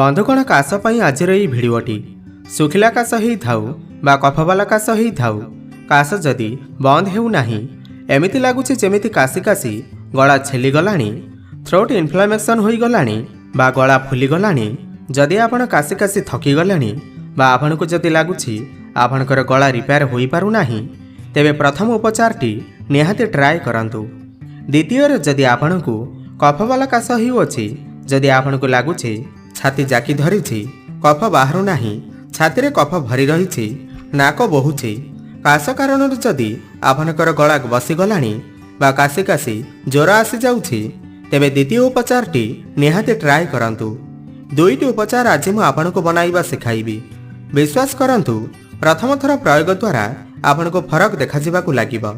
बंधुगण काश आज भिडटी सुखिला काश ही थाऊ बा कफवाला काश ही थाऊ काश जदि बंद हेउना एमिति लगुच जमिति काशी काशी गला छेलीगला थ्रोट इनफ्लामेसन हो गलानी बा गला फुलीगलानी जदि आपण काशी काशी थकीगले बा आपण को जदि लगुच आपणकर गला रिपेयर हो पारुना तेबे प्रथम उपचारटी निहाती ट्राए करंतु। द्वितीय जदि आपण को कफवाला काश होउछि जदि आपण को लगुच छाती जाकी धरी कफ बाहर ना छाती कफ भरी रही नाक बहुची काश कारण जदि आपणकर गला बसीगला बा काशी काशी ज्वर आसी जाउछि तेबे द्वितीय उपचारटी निहाती ट्राए करंतु। दुईटी उपचार आज मु आपनको बनाइबा सिखाइबी। विश्वास करंतु प्रथम थर प्रयोग द्वारा आपनको फरक देखा जिबाकु लागिबो।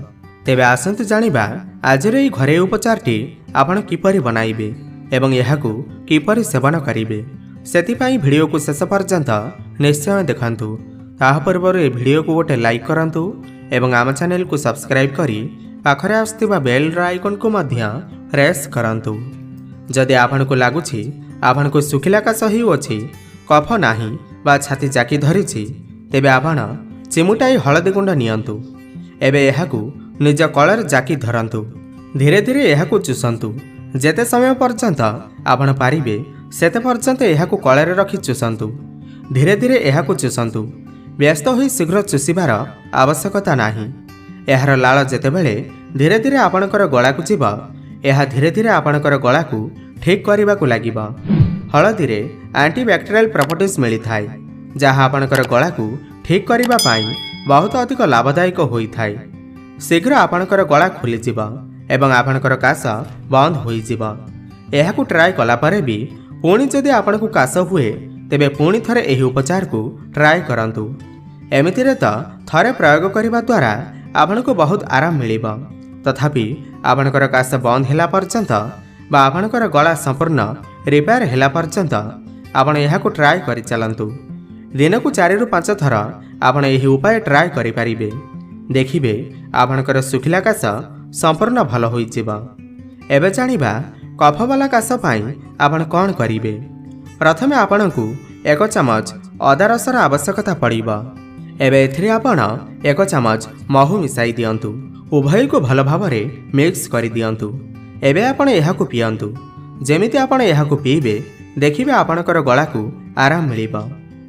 तेबे आसंतु जानिबा आज एई घरे उपचारटी आपण किपरि बनाइबे एवं एहाकू किपरि सेवन करिवे। सेतिपाई भिडियो को शेष पर्यंत निश्चय देखंतु। ताहा पूर्व ए भिडियो को गोटे लाइक करंतु एवं आम चैनल को सब्सक्राइब करी पाखरे आसुथिबा बेल आइकन को मध्य प्रेस करंतु। जदि आपनको लागुछि आपनको सुखिला काश होउछि कफ नाही बा छाती जाकी धरिछि तेबे आपण चिमुटाई हळदी गुंड नियंतु। एबे एहाकू निज कलर जाकी धरंतु। धीरे धीरे एहाकू चुसंतु। जेते समय पर्यंत आपण पारिबे सेते पर्यंत एहाकू कलर रखी चुसंतु। धीरे धीरे एहाकू चुसंतु। व्यस्त होई शीघ्र चुसिबार आवश्यकता नाही। एहार लाळ जेतेबेले धीरे धीरे आपणकर गळाकू जीव एहा धीरे धीरे आपणकर गळाकू ठीक करिबाकू लागिबो। हळदी रे एंटीबैक्टेरियल प्रॉपर्टीज मिली थाए जहाँ आपणकर गळाकू ठीक करिबा पाई बहुत अधिक लाभदायक होई थाए। शीघ्र आपणकर गळा खुली जीव एवं आपणकर काश बंद होई जीव। एहाकू ट्राए कला परे भी पुणी जदि आपणकू काश हुए तेबे पुणी थरे एही उपचार को ट्राए करंतु। एमितिरे तो थरे प्रयोग करिबा द्वारा आपणकू बहुत आराम मिलिबो। तथापि आपणकर काश बंद होला पर्यंत बा आपणकर गला संपूर्ण रिपेयर होला पर्यंत आपण एहाकू ट्राए करि चलंतु। दिनकू 4 ରୁ 5 थर आपण एही उपाय ट्राए करि परिबे। देखिबे आपणकर सुखिला काश संपूर्ण भल होई जिवो। एबे जानिबा कफवाला काश पाई आपण कोन करिवे। प्रथमे आपणकू 1 चमच अदा रसर आवश्यकता पड़िबो। एबे एथिरे आपण 1 चमच महू मिसाई दियंतु। उभय को भल भावरे मिक्स करि दियंतु। एबे आपण एहाकू पियंतु। जेमिति आपण एहाकू पीबे देखिबे आपणकर गळाकू आराम मिलिबो।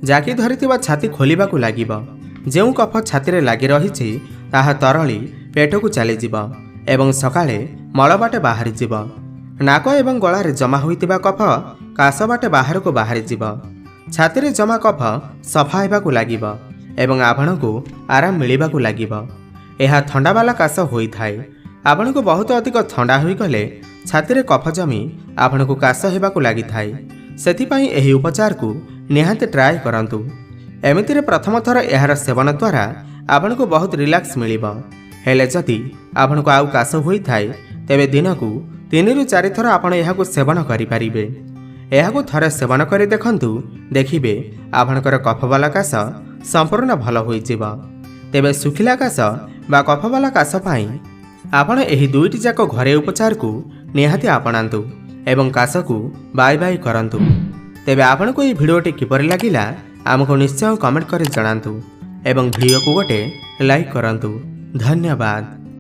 जाकी धरिथिबा छाती खोलिबाकू लागिबो। जेउ कफ छातीरे लागि रहिछि ताहा तरली पेटकू चली जिवो एवं सकाळे मल बाटे बाहरी जिवो। नाक एवं गळारे जमा होइतिबा कफ काश बाटे बाहर को बाहरी जिवो। छातीरे जमा कफ सफा हेबाकू लागिबो एवं आपणकू आराम मिलिबाकू लागिबो। एहा ठंडा वाला काश होई थाए। आपणकू बहुत अधिक ठंडा होई गले छातीरे कफ जमी आपणकू काश हेबाकू लागि थाए। सेथिपाई एही उपचार को निहाती ट्राए करंतु। एमितिरे प्रथम थर एहार सेवन द्वारा आपणकू बहुत रिलैक्स मिलिबो। हेले जदि आपणकू आउ काश होई थाए तेबे दिनकू 3 ରୁ 4 थर आपण एहाकू सेवन करि परिबे। एहाकू थरे सेवन करि देखंतु। देखिबे आपणकर कफवाला काश संपूर्ण भल होई जिवो। तेबे सुखिला काश बा कफवाला काश पाई आपण एही दुईटी जाक घरे उपचार को निहाती आपणांतु एवं काश को बाय बाय करंतु। तेबे आपनको ये भिडियोटी किपरि लागिला आमको निश्चय कमेंट करि जणांतु एवं भिडियो को गोटे लाइक करंतु। धन्यवाद।